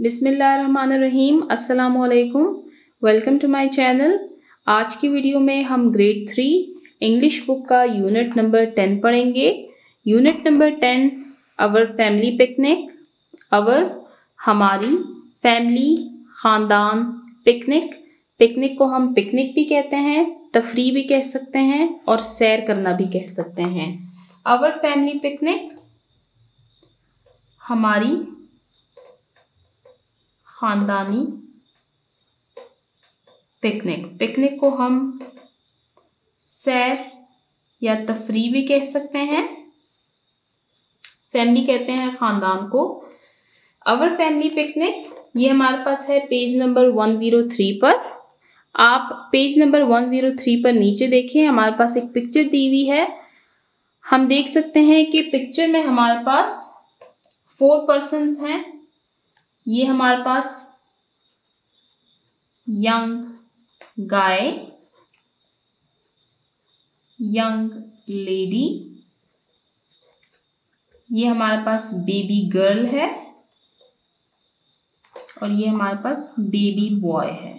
बिस्मिल्लाहिर्रहमानिर्रहीम। अस्सलामुअलैकुम। Welcome to my channel. आज की वीडियो में हम ग्रेड 3 इंग्लिश बुक का यूनिट नंबर 10 पढ़ेंगे। Unit number 10 our family picnic. Our हमारी, फैमिली ख़ानदान, पिकनिक। पिकनिक को हम पिकनिक भी कहते हैं, तफरी भी कह सकते हैं और सैर करना भी कह सकते हैं। अवर फैमिली पिकनिक, हमारी ख़ानदानी पिकनिक। पिकनिक को हम सैर या तफरी भी कह सकते हैं। फैमिली कहते हैं ख़ानदान को। अवर फैमिली पिकनिक, ये हमारे पास है पेज नंबर 103 पर। आप पेज नंबर 103 पर नीचे देखें, हमारे पास एक पिक्चर दी हुई है। हम देख सकते हैं कि पिक्चर में हमारे पास 4 पर्सन्स हैं। ये हमारे पास यंग गाय, यंग लेडी, ये हमारे पास बेबी गर्ल है और ये हमारे पास बेबी बॉय है।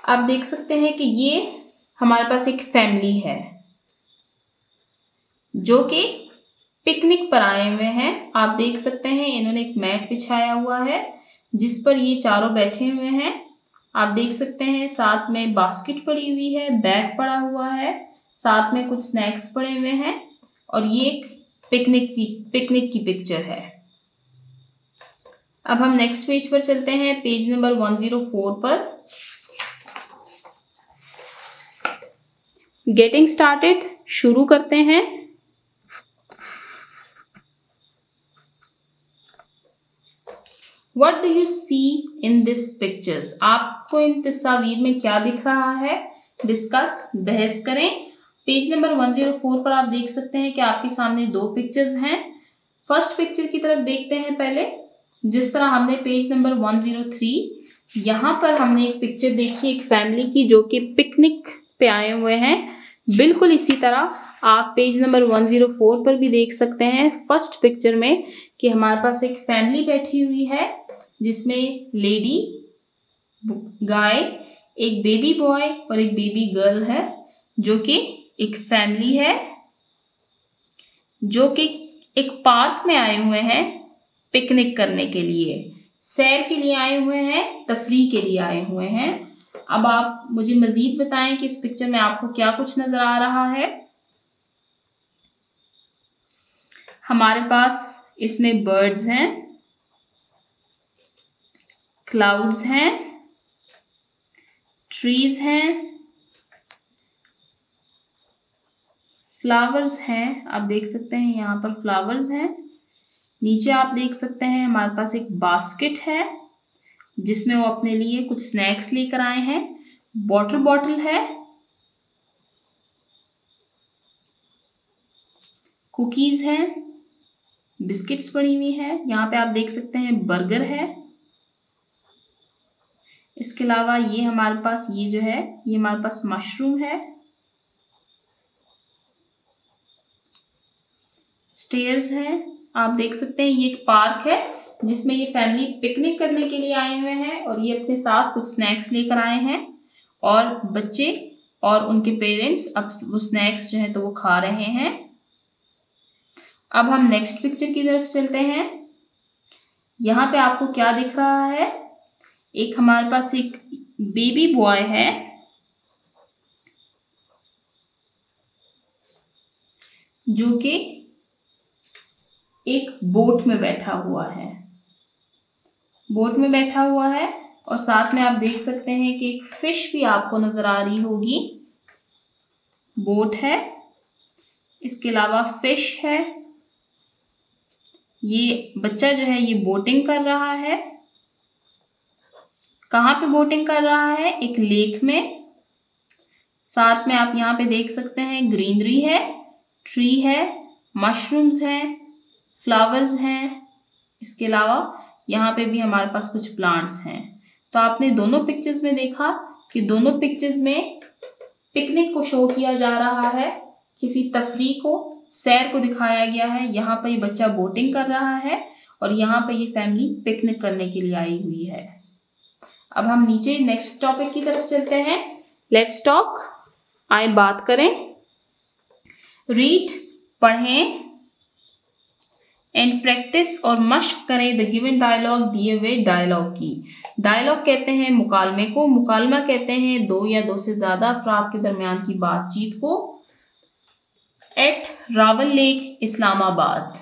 आप देख सकते हैं कि ये हमारे पास एक फैमिली है जो कि पिकनिक पर आए हुए हैं। आप देख सकते हैं इन्होंने एक मैट बिछाया हुआ है जिस पर ये चारों बैठे हुए हैं। आप देख सकते हैं साथ में बास्केट पड़ी हुई है, बैग पड़ा हुआ है, साथ में कुछ स्नैक्स पड़े हुए हैं और ये एक पिकनिक की पिक्चर है। अब हम नेक्स्ट पेज पर चलते हैं, पेज नंबर 104 पर। गेटिंग स्टार्टेड, शुरू करते हैं। What do you see in this pictures? आपको इन तस्वीर में क्या दिख रहा है? डिस्कस, बहस करें। पेज नंबर 104 पर आप देख सकते हैं कि आपके सामने 2 पिक्चर्स हैं। फर्स्ट पिक्चर की तरफ देखते हैं पहले। जिस तरह हमने पेज नंबर 103 यहाँ पर हमने एक पिक्चर देखी एक फैमिली की जो कि पिकनिक पे आए हुए हैं। बिल्कुल इसी तरह आप पेज नंबर 104 पर भी देख सकते हैं फर्स्ट पिक्चर में कि हमारे पास एक फैमिली बैठी हुई है जिसमें लेडी, गाय, एक बेबी बॉय और एक बेबी गर्ल है जो कि एक फैमिली है जो कि एक पार्क में आए हुए हैं पिकनिक करने के लिए, सैर के लिए आए हुए हैं, तफरी के लिए आए हुए हैं। अब आप मुझे मजीद बताएं कि इस पिक्चर में आपको क्या कुछ नजर आ रहा है। हमारे पास इसमें बर्ड्स हैं, क्लाउड्स हैं, ट्रीज हैं, फ्लावर्स हैं। आप देख सकते हैं यहाँ पर फ्लावर्स हैं। नीचे आप देख सकते हैं हमारे पास एक बास्केट है जिसमें वो अपने लिए कुछ स्नैक्स लेकर आए हैं। वाटर बॉटल है, कुकीज हैं, बिस्किट्स पड़ी हुई है। यहाँ पे आप देख सकते हैं बर्गर है। इसके अलावा ये हमारे पास ये जो है ये हमारे पास मशरूम है, स्टेयर्स हैं। आप देख सकते हैं ये एक पार्क है जिसमें ये फैमिली पिकनिक करने के लिए आए हुए हैं और ये अपने साथ कुछ स्नैक्स लेकर आए हैं और बच्चे और उनके पेरेंट्स अब वो स्नैक्स जो है तो वो खा रहे हैं। अब हम नेक्स्ट पिक्चर की तरफ चलते हैं। यहाँ पे आपको क्या दिख रहा है? एक हमारे पास एक बेबी बॉय है जो कि एक बोट में बैठा हुआ है। बोट में बैठा हुआ है और साथ में आप देख सकते हैं कि एक फिश भी आपको नजर आ रही होगी। बोट है, इसके अलावा फिश है। ये बच्चा जो है ये बोटिंग कर रहा है। कहाँ पे बोटिंग कर रहा है? एक लेक में। साथ में आप यहाँ पे देख सकते हैं ग्रीनरी है, ट्री है, मशरूम्स हैं, फ्लावर्स हैं। इसके अलावा यहाँ पे भी हमारे पास कुछ प्लांट्स हैं। तो आपने दोनों पिक्चर्स में देखा कि दोनों पिक्चर्स में पिकनिक को शो किया जा रहा है, किसी तफरी को, सैर को दिखाया गया है। यहाँ पर ये बच्चा बोटिंग कर रहा है और यहाँ पर ये फैमिली पिकनिक करने के लिए आई हुई है। अब हम नीचे नेक्स्ट टॉपिक की तरफ चलते हैं। लेट्स टॉक, आए बात करें। रीड, पढ़ें, एंड प्रैक्टिस और मश्क करें द गिवन डायलॉग, दिए हुए डायलॉग की। डायलॉग कहते हैं मुकालमे को, मुकालमा कहते हैं दो या दो से ज्यादा अफराद के दरमियान की बातचीत को। एट रावल लेक इस्लामाबाद,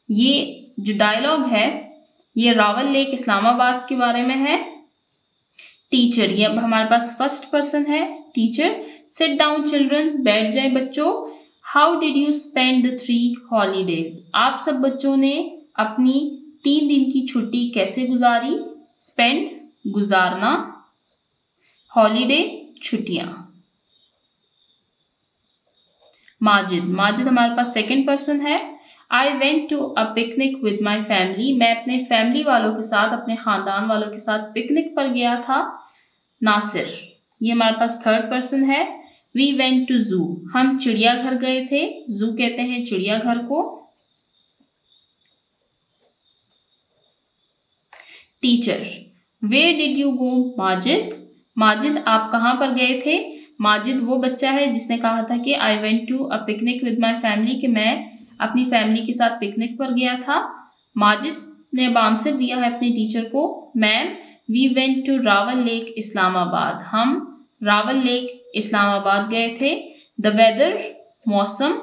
ये जो डायलॉग है ये रावल लेक इस्लामाबाद के बारे में है। टीचर, ये अब हमारे पास फर्स्ट पर्सन है, टीचर। सिट डाउन चिल्ड्रन, बैठ जाए बच्चों। How did you spend the 3 holidays, आप सब बच्चों ने अपनी 3 दिन की छुट्टी कैसे गुजारी। स्पेंड, गुजारना, हॉलीडे, छुट्टियां। माजिद, माजिद हमारे पास सेकंड पर्सन है। I went to a picnic with my family, मैं अपने फैमिली वालों के साथ, अपने खानदान वालों के साथ पिकनिक पर गया था। नासिर, ये हमारे पास थर्ड पर्सन है। वी वेंट टू जू, हम चिड़ियाघर गए थे। जू कहते हैं चिड़ियाघर को। Teacher, where did you go Majid, Majid आप कहाँ पर गए थे। माजिद वो बच्चा है जिसने कहा था कि I went to a picnic with my family, कि मैं अपनी फैमिली के साथ पिकनिक पर गया था। माजिद ने अब आंसर दिया है अपने टीचर को, ma'am we went to Rawal lake Islamabad, हम रावल लेक इस्लामाबाद गए थे। द वेदर, मौसम,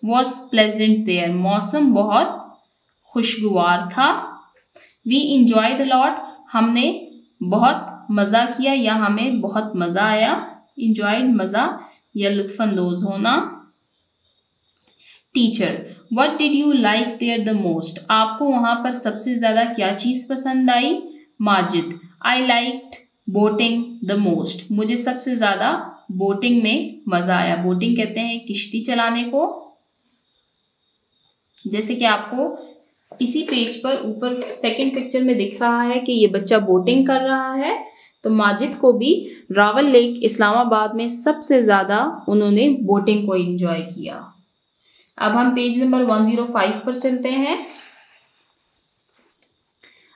वॉज प्लेजेंट देयर, मौसम बहुत खुशगवार था। वी इंजॉयड अ लॉट, हमने बहुत मज़ा किया या हमें बहुत मज़ा आया। इंजॉयड, मज़ा या लुत्फानंदोज होना। Teacher, what did you like there the most, आपको वहाँ पर सबसे ज़्यादा क्या चीज़ पसंद आई। Majid, I liked boating the most, मुझे सबसे ज़्यादा बोटिंग में मज़ा आया। बोटिंग कहते हैं किश्ती चलाने को। जैसे कि आपको इसी पेज पर ऊपर सेकंड पिक्चर में दिख रहा है कि ये बच्चा बोटिंग कर रहा है, तो माजिद को भी रावल लेक इस्लामाबाद में सबसे ज़्यादा उन्होंने बोटिंग को एंजॉय किया। अब हम पेज नंबर 105 पर चलते हैं।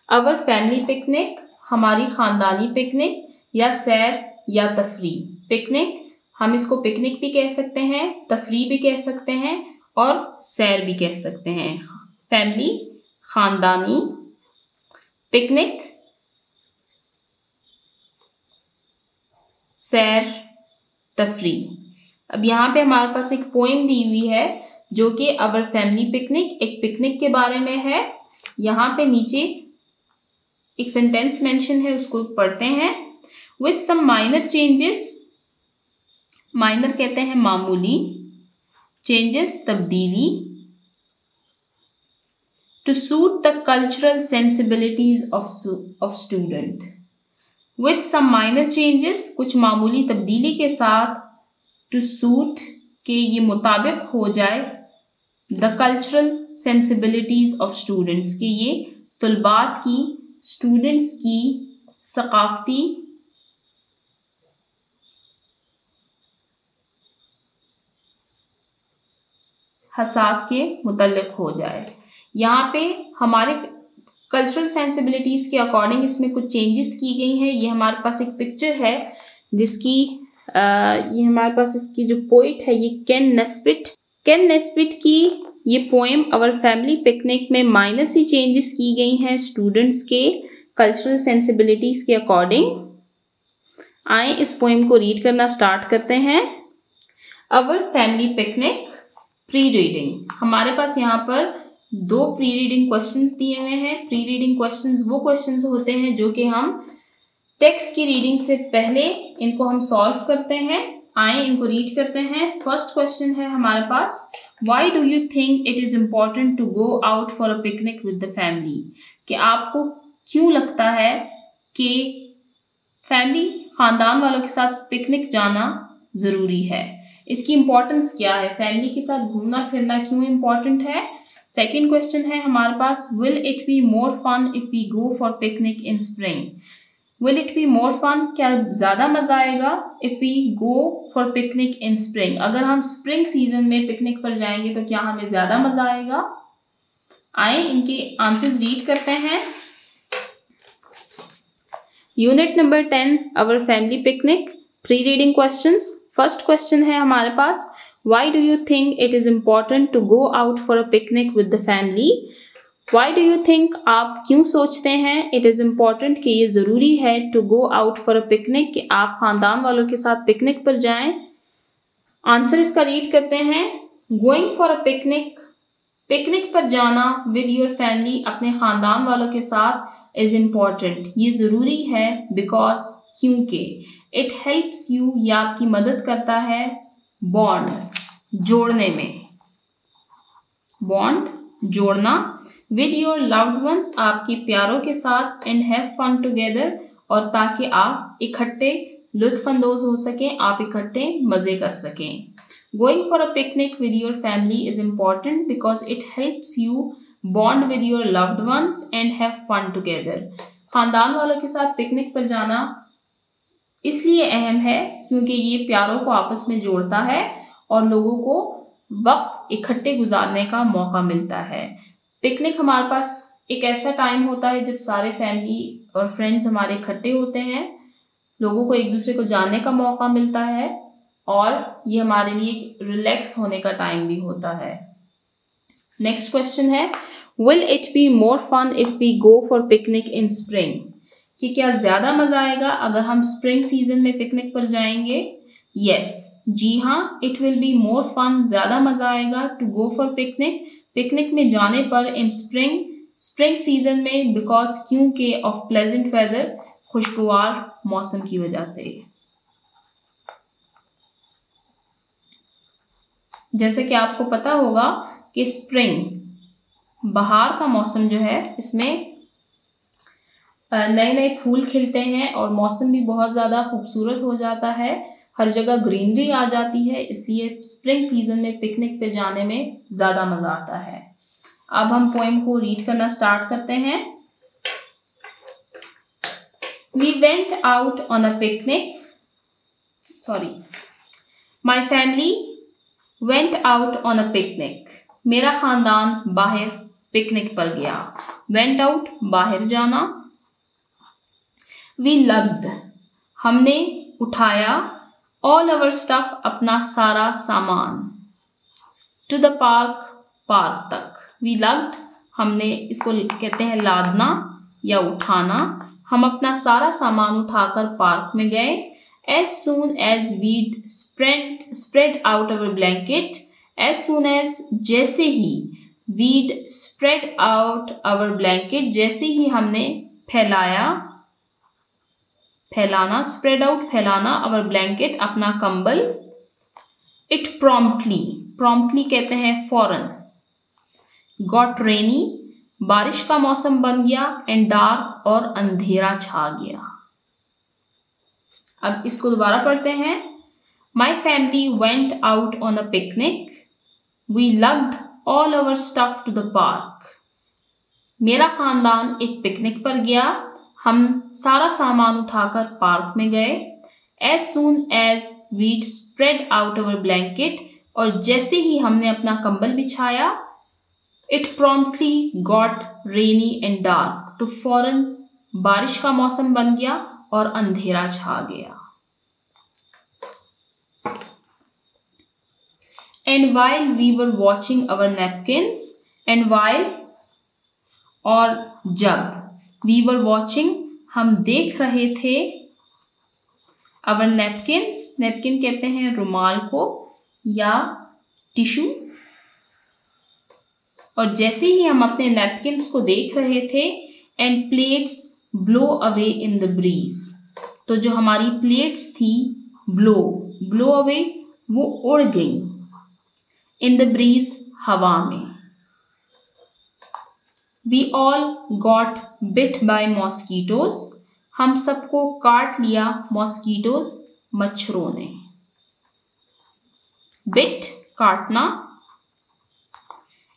अवर फैमिली पिकनिक, हमारी खानदानी पिकनिक, या सैर या तफरी। पिकनिक, हम इसको पिकनिक भी कह सकते हैं, तफरी भी कह सकते हैं और सैर भी कह सकते हैं। फैमिली, खानदानी, पिकनिक, सैर, तफरी। अब यहाँ पे हमारे पास एक पोएम दी हुई है जो कि अवर फैमिली पिकनिक, एक पिकनिक के बारे में है। यहाँ पे नीचे एक सेंटेंस मेंशन है, उसको पढ़ते हैं। With some minor changes, minor कहते हैं मामूली, चेंजेस तब्दीली, to suit the cultural sensibilities of student. With some minor changes, कुछ मामूली तब्दीली के साथ, टू सूट के ये मुताबिक हो जाए, the cultural sensibilities of students, के ये तुलबात की, स्टूडेंट्स की सकाफती हसास के मुतल्लिक हो जाए। यहाँ पे हमारे कल्चरल सेंसिबिलिटीज़ के अकॉर्डिंग इसमें कुछ चेंजेस की गई हैं। ये हमारे पास एक पिक्चर है जिसकी ये हमारे पास इसकी जो पोइट है ये केन नेस्बिट की ये पोएम अवर फैमिली पिकनिक में माइनर सी चेंजेस की गई हैं स्टूडेंट्स के कल्चरल सेंसिबिलिटीज़ के अकॉर्डिंग। आए इस पोएम को रीड करना स्टार्ट करते हैं। अवर फैमिली पिकनिक प्री रीडिंग, हमारे पास यहाँ पर 2 प्री रीडिंग क्वेश्चंस दिए हुए हैं। प्री रीडिंग क्वेश्चंस वो क्वेश्चंस होते हैं जो कि हम टेक्स्ट की रीडिंग से पहले इनको हम सॉल्व करते हैं। आए इनको रीड करते हैं। फर्स्ट क्वेश्चन है हमारे पास, why do you think it is important to go out for a picnic with the family, कि आपको क्यों लगता है कि फैमिली खानदान वालों के साथ पिकनिक जाना ज़रूरी है, इसकी इम्पोर्टेंस क्या है, फैमिली के साथ घूमना फिरना क्यों इम्पॉर्टेंट है। सेकेंड क्वेश्चन है हमारे पास, will it be more fun if we go for picnic in spring, will it be more fun, क्या ज़्यादा मज़ा आएगा if we go for picnic in spring, अगर हम स्प्रिंग सीजन में पिकनिक पर जाएंगे तो क्या हमें ज़्यादा मज़ा आएगा। आए इनके आंसर्स रीड करते हैं। Unit number 10 our family picnic, pre reading questions. First question है हमारे पास, why do you think it is important to go out for a picnic with the family. Why do you think, आप क्यों सोचते हैं, it is important कि ये ज़रूरी है to go out for a picnic, कि आप ख़ानदान वालों के साथ पिकनिक पर जाएं। आंसर इसका रीड करते हैं। Going for a picnic, picnic पर जाना विद योर फैमिली, अपने ख़ानदान वालों के साथ, इज़ इम्पॉर्टेंट, ये ज़रूरी है, बिकॉज, क्योंकि, इट हेल्प्स यू, ये आपकी मदद करता है, बॉन्ड, जोड़ने में, बॉन्ड जोड़ना, विद योर लव्ड वंस, आपके प्यारों के साथ, एंड हैव फन टुगेदर, और ताकि आप इकट्ठे लुत्फानंदोज हो सकें, आप इकट्ठे मज़े कर सकें। Going for a picnic with your family is important because it helps you bond with your loved ones and have fun together. ख़ानदान वालों के साथ पिकनिक पर जाना इसलिए अहम है क्योंकि ये प्यारों को आपस में जोड़ता है और लोगों को वक्त इकट्ठे गुजारने का मौका मिलता है। पिकनिक हमारे पास एक ऐसा टाइम होता है जब सारे फैमिली और फ्रेंड्स हमारे इकट्ठे होते हैं, लोगों को एक दूसरे को जानने का मौका मिलता है और ये हमारे लिए रिलैक्स होने का टाइम भी होता है। नेक्स्ट क्वेश्चन है, will it be more fun if we go for picnic in spring, कि क्या ज़्यादा मज़ा आएगा अगर हम स्प्रिंग सीजन में पिकनिक पर जाएंगे। यस, जी हाँ, it will be more fun, ज़्यादा मज़ा आएगा to go for picnic, picnic में जाने पर इन स्प्रिंग सीजन में, बिकॉज, क्योंकि, ऑफ प्लेजेंट वेदर, खुशगवार मौसम की वजह से। जैसे कि आपको पता होगा कि स्प्रिंग बहार का मौसम जो है, इसमें नए नए फूल खिलते हैं और मौसम भी बहुत ज़्यादा खूबसूरत हो जाता है, हर जगह ग्रीनरी आ जाती है, इसलिए स्प्रिंग सीजन में पिकनिक पे जाने में ज़्यादा मज़ा आता है। अब हम पोएम को रीड करना स्टार्ट करते हैं। We went out on a picnic, my family went out on a picnic, मेरा ख़ानदान बाहर पिकनिक पर गया। वेंट आउट, बाहर जाना। वी लव्ड, हमने उठाया, ऑल अवर स्टफ, अपना सारा सामान, टू द पार्क, पार्क तक। वी लव्ड, हमने, इसको कहते हैं लादना या उठाना, हम अपना सारा सामान उठाकर पार्क में गए। As soon as we'd spread out our blanket, as soon as, जैसे ही, we'd spread out our blanket, जैसे ही हमने फैलाया, फैलाना, स्प्रेड आउट, फैलाना, अवर ब्लैंकेट, अपना कंबल। इट प्रॉम्प्टली, प्रॉम्प्टली कहते हैं फौरन। गॉट रेनी, बारिश का मौसम बन गया। एंड डार्क, और अंधेरा छा गया। अब इसको दोबारा पढ़ते हैं। My family went out on a picnic, we lugged all our stuff to the park, मेरा खानदान एक पिकनिक पर गया, हम सारा सामान उठाकर पार्क में गए। As soon as we'd spread out our blanket, और जैसे ही हमने अपना कंबल बिछाया। It promptly got rainy and dark, तो फौरन बारिश का मौसम बन गया और अंधेरा छा गया। And while we were watching our napkins, and while, और जब, वी वर वॉचिंग, हम देख रहे थे, अवर नैपकिन्स, नैपकिन कहते हैं रुमाल को या टिश्यू, और जैसे ही हम अपने नैपकिन्स को देख रहे थे। And plates blow away in the breeze, तो जो हमारी प्लेट्स थी, ब्लो अवे, वो उड़ गई, इन द ब्रीज, हवा में। We all got bit by mosquitoes, हम सबको काट लिया मॉस्कीटोज, मच्छरों ने। बिट, काटना।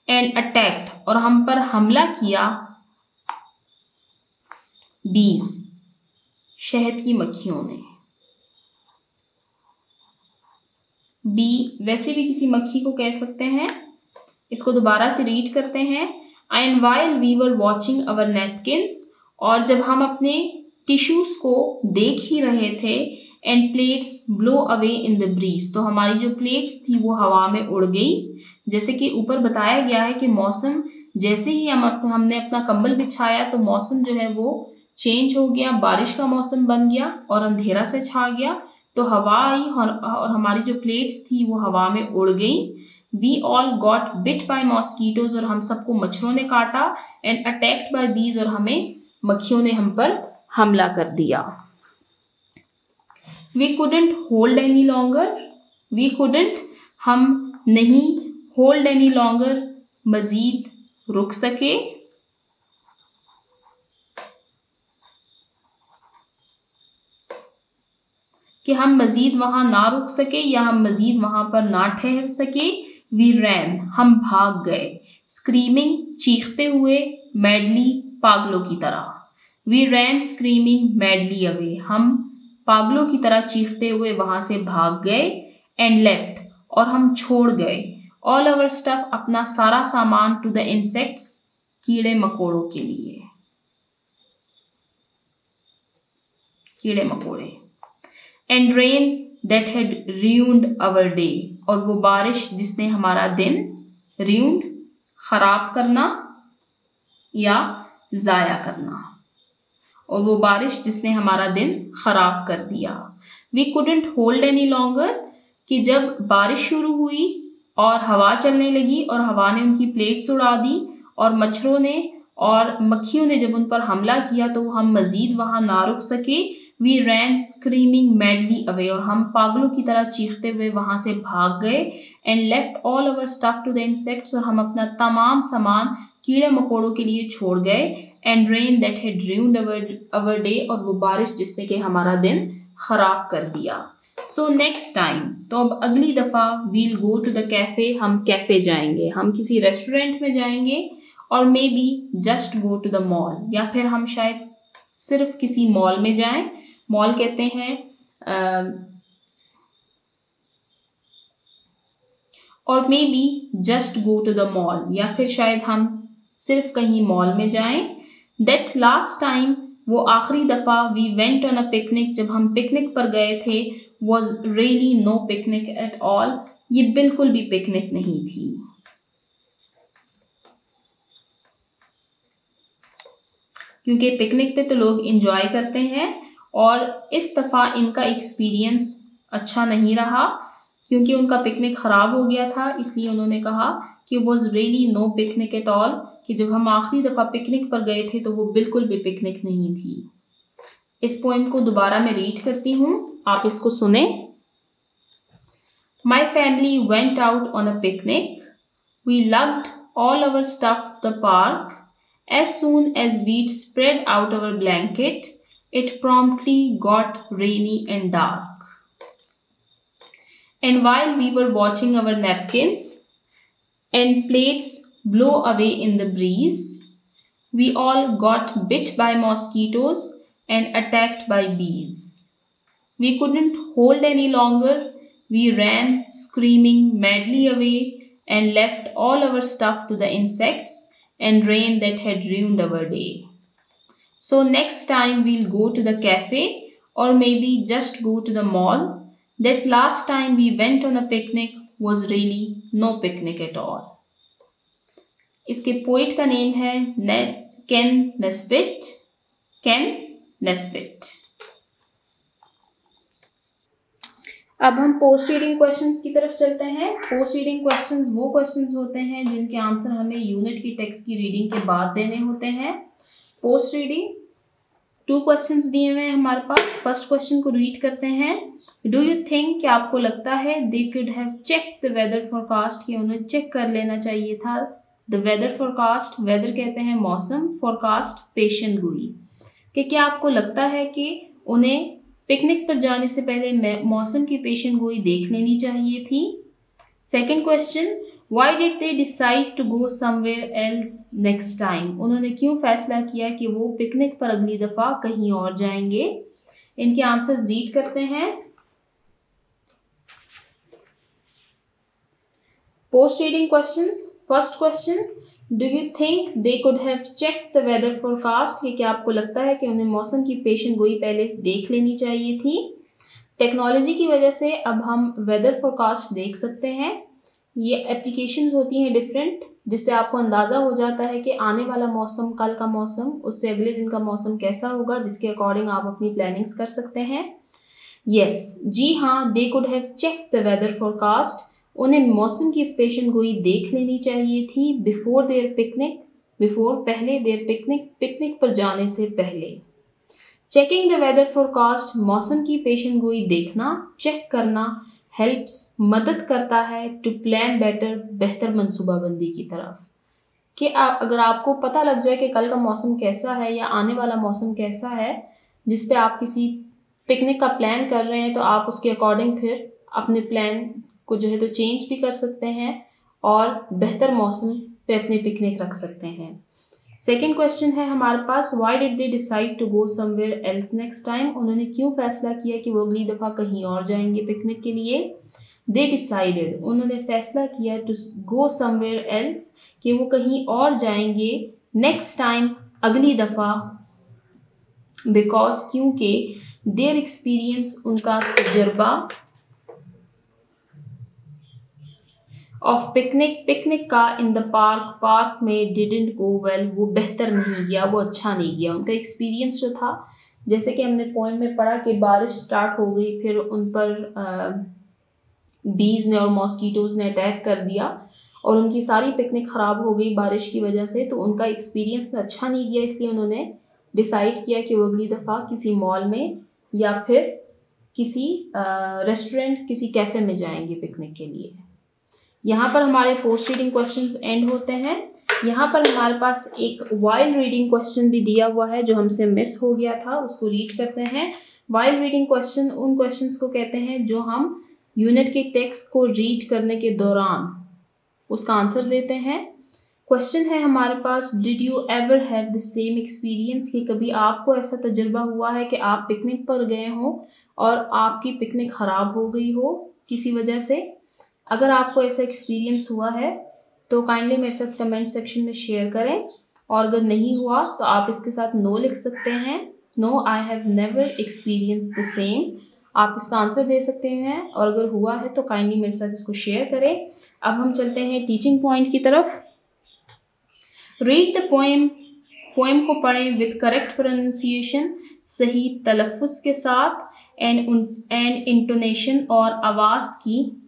एंड अटैक्ड, और हम पर हमला किया, बीज, शहद की मक्खियों ने। बी, वैसे भी किसी मक्खी को कह सकते हैं। इसको दोबारा से रीड करते हैं। And while we were watching our napkins, और जब हम अपने टिश्यूज को देख ही रहे थे, and plates blow away in the breeze, तो हमारी जो प्लेट्स थी वो हवा में उड़ गई। जैसे कि ऊपर बताया गया है कि मौसम जैसे ही हमने अपना कंबल बिछाया तो मौसम जो है वो चेंज हो गया, बारिश का मौसम बन गया और अंधेरा से छा गया। तो हवा आई और हमारी जो प्लेट्स थी वो हवा में उड़ गई। We all got bit by mosquitoes, और हम सबको मच्छरों ने काटा। एंड अटैक्ड बाय बीज, और हमें मक्खियों ने हम पर हमला कर दिया। We couldn't hold any longer, we couldn't, हम नहीं, होल्ड एनी लॉन्गर, मजीद रुक सके, कि हम मजीद वहां ना रुक सके या हम मजीद वहां पर ना ठहर सके। वी रैन, हम भाग गए। स्क्रीमिंग, चीखते हुए। मैडली, पागलों की तरह। We ran screaming madly away, हम पागलों की तरह चीखते हुए वहां से भाग गए। एंड लेफ्ट, और हम छोड़ गए। ऑल अवर स्टफ, अपना सारा सामान। टू द इंसेक्ट्स, कीड़े मकोड़ों के लिए, कीड़े मकोड़े। And rain that had ruined our day, और वो बारिश जिसने हमारा दिन, ruined खराब करना या ज़ाया करना, और वो बारिश जिसने हमारा दिन खराब कर दिया। We couldn't hold any longer, कि जब बारिश शुरू हुई और हवा चलने लगी और हवा ने उनकी प्लेट्स उड़ा दी और मच्छरों ने और मक्खियों ने जब उन पर हमला किया तो हम मजीद वहां ना रुक सके। We ran screaming madly away, और हम पागलों की तरह चीखते हुए वहां से भाग गए। And left all our stuff to the insects, और हम अपना तमाम सामान कीड़े मकोड़ों के लिए छोड़ गए। And rain that had ruined our day, और वो बारिश जिसने कि हमारा दिन खराब कर दिया। सो नेक्स्ट टाइम, तो अब अगली दफ़ा, we'll go to the cafe, हम कैफ़े जाएंगे, हम किसी रेस्टोरेंट में जाएंगे, और maybe just go to the mall, या फिर हम शायद सिर्फ किसी मॉल में जाएं। मॉल कहते हैं और maybe just go to the mall, या फिर शायद हम सिर्फ कहीं मॉल में जाएं। दैट लास्ट टाइम, वो आखिरी दफ़ा, we went on a picnic, जब हम पिकनिक पर गए थे, was really no picnic at all, ये बिल्कुल भी पिकनिक नहीं थी। क्योंकि पिकनिक पे तो लोग इंजॉय करते हैं, और इस दफ़ा इनका एक्सपीरियंस अच्छा नहीं रहा क्योंकि उनका पिकनिक ख़राब हो गया था। इसलिए उन्होंने कहा कि was really no picnic at all, कि जब हम आखिरी दफ़ा पिकनिक पर गए थे तो वो बिल्कुल भी पिकनिक नहीं थी। इस पोएम को दोबारा मैं रीड करती हूँ, आप इसको सुने। My family went out on a picnic, we lugged all our stuff the park, as soon as we'd spread out our blanket, it promptly got rainy and dark. And while we were watching our napkins and plates blow away in the breeze, we all got bit by mosquitoes and attacked by bees. We couldn't hold any longer. We ran screaming madly away and left all our stuff to the insects and rain that had ruined our day. So next time we'll go to the cafe, or maybe just go to the mall. That last time we went on a picnic was really no picnic at all. इसके poet का name है केन Nesbitt. केन Nesbitt. अब हम post reading questions की तरफ चलते हैं। Post reading questions वो क्वेश्चंस होते हैं जिनके आंसर हमें यूनिट की टेक्स्ट की रीडिंग के बाद देने होते हैं। पोस्ट रीडिंग 2 क्वेश्चंस दिए हुए हैं हमारे पास। फर्स्ट क्वेश्चन को रीड करते हैं। डू यू थिंक, क्या आपको लगता है, they could have check the weather forecast, कि उन्हें चेक कर लेना चाहिए था द वेदर फोरकास्ट। वेदर कहते हैं मौसम, फोरकास्ट पेशन गोई, कि क्या आपको लगता है कि उन्हें पिकनिक पर जाने से पहले मौसम की पेशन गोई देख लेनी चाहिए थी। Second question, why did they decide to go somewhere else next time, उन्होंने क्यों फैसला किया कि वो पिकनिक पर अगली दफ़ा कहीं और जाएंगे। इनके आंसर्स रीड करते हैं। Post reading questions. First question, do you think they could have checked the weather forecast? ये क्या आपको लगता है कि उन्हें मौसम की पेशन गोई पहले देख लेनी चाहिए थी? टेक्नोलॉजी की वजह से अब हम वेदर फोरकास्ट देख सकते हैं। ये एप्लीकेशंस होती हैं डिफरेंट, जिससे आपको अंदाज़ा हो जाता है कि आने वाला मौसम, कल का मौसम, उससे अगले दिन का मौसम कैसा होगा, जिसके अकॉर्डिंग आप अपनी प्लानिंग्स कर सकते हैं। यस, जी हाँ, they could have checked the weather forecast. उन्हें मौसम की पेशन गोई देख लेनी चाहिए थी बिफोर देयर पिकनिक, बिफोर पहले, देयर पिकनिक पिकनिक पर जाने से पहले। चेकिंग द वेदर फोरकास्ट, मौसम की पेशन गोई देखना, चेक करना, हेल्प्स मदद करता है टू प्लान बेटर, बेहतर मनसूबाबंदी की तरफ। कि अगर आपको पता लग जाए कि कल का मौसम कैसा है या आने वाला मौसम कैसा है, जिस पे आप किसी पिकनिक का प्लान कर रहे हैं, तो आप उसके अकॉर्डिंग फिर अपने प्लान को जो है तो चेंज भी कर सकते हैं और बेहतर मौसम पे अपनी पिकनिक रख सकते हैं। सेकेंड क्वेश्चन है हमारे पास, why did they decide to go somewhere else next time? उन्होंने क्यों फैसला किया कि वो अगली दफ़ा कहीं और जाएंगे पिकनिक के लिए? दे डिसाइडेड, उन्होंने फैसला किया, टू गो समवेयर एल्स, कि वो कहीं और जाएंगे नेक्स्ट टाइम, अगली दफ़ा, बिकॉज, क्योंकि, देयर एक्सपीरियंस, उनका तजर्बा, ऑफ पिकनिक, पिकनिक का, इन द पार्क, पार्क में, डिडंट गो वेल, वो बेहतर नहीं गया, वो अच्छा नहीं गया। उनका एक्सपीरियंस जो था, जैसे कि हमने पॉइंट में पढ़ा कि बारिश स्टार्ट हो गई, फिर उन पर बीज ने और मॉस्कीटोज़ ने अटैक कर दिया और उनकी सारी पिकनिक ख़राब हो गई बारिश की वजह से। तो उनका एक्सपीरियंस अच्छा नहीं गया, इसलिए उन्होंने डिसाइड किया कि वो अगली दफ़ा किसी मॉल में या फिर किसी रेस्टोरेंट, किसी कैफ़े में जाएंगे पिकनिक के लिए। यहाँ पर हमारे पोस्ट रीडिंग क्वेश्चंस एंड होते हैं। यहाँ पर हमारे पास एक वाइल रीडिंग क्वेश्चन भी दिया हुआ है जो हमसे मिस हो गया था, उसको रीड करते हैं। वाइल रीडिंग क्वेश्चन उन क्वेश्चंस को कहते हैं जो हम यूनिट के टेक्स्ट को रीड करने के दौरान उसका आंसर देते हैं। क्वेश्चन है हमारे पास, did you ever have the same experience? कि कभी आपको ऐसा तजुर्बा हुआ है कि आप पिकनिक पर गए हो और आपकी पिकनिक ख़राब हो गई हो किसी वजह से? अगर आपको ऐसा एक्सपीरियंस हुआ है तो काइंडली मेरे साथ कमेंट सेक्शन में शेयर करें, और अगर नहीं हुआ तो आप इसके साथ नो लिख सकते हैं। No, I have never experience the same, आप इसका आंसर दे सकते हैं, और अगर हुआ है तो काइंडली मेरे साथ इसको शेयर करें। अब हम चलते हैं टीचिंग पॉइंट की तरफ। रीड द पोएम, पोएम को पढ़ें विद करेक्ट प्रोनाउंसिएशन, सही तलफ़ुज़ के साथ, एंड इंटोनेशन, और आवाज़ की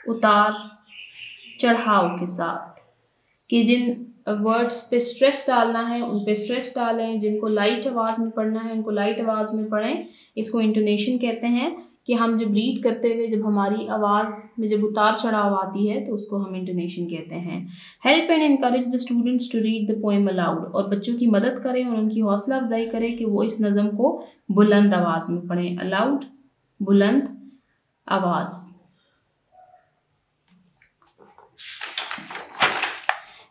उतार चढ़ाव के साथ। कि जिन वर्ड्स पे स्ट्रेस डालना है उन पे स्ट्रेस डालें, जिनको लाइट आवाज़ में पढ़ना है उनको लाइट आवाज़ में पढ़ें। इसको इंटोनेशन कहते हैं, कि हम जब रीड करते हुए जब हमारी आवाज़ में जब उतार चढ़ाव आती है तो उसको हम इंटोनेशन कहते हैं। Help and encourage the students to read the poem aloud, और बच्चों की मदद करें और उनकी हौसला अफजाई करें कि वो इस नज़म को बुलंद आवाज़ में पढ़ें। अलाउड, बुलंद आवाज़।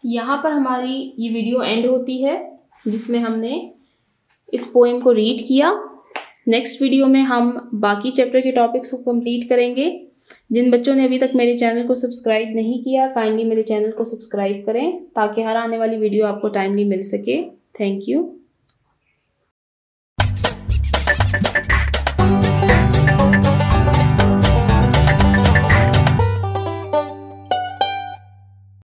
यहाँ पर हमारी ये वीडियो एंड होती है जिसमें हमने इस पोएम को रीड किया। नेक्स्ट वीडियो में हम बाकी चैप्टर के टॉपिक्स को कंप्लीट करेंगे। जिन बच्चों ने अभी तक मेरे चैनल को सब्सक्राइब नहीं किया, काइंडली मेरे चैनल को सब्सक्राइब करें ताकि हर आने वाली वीडियो आपको टाइमली मिल सके। Thank you.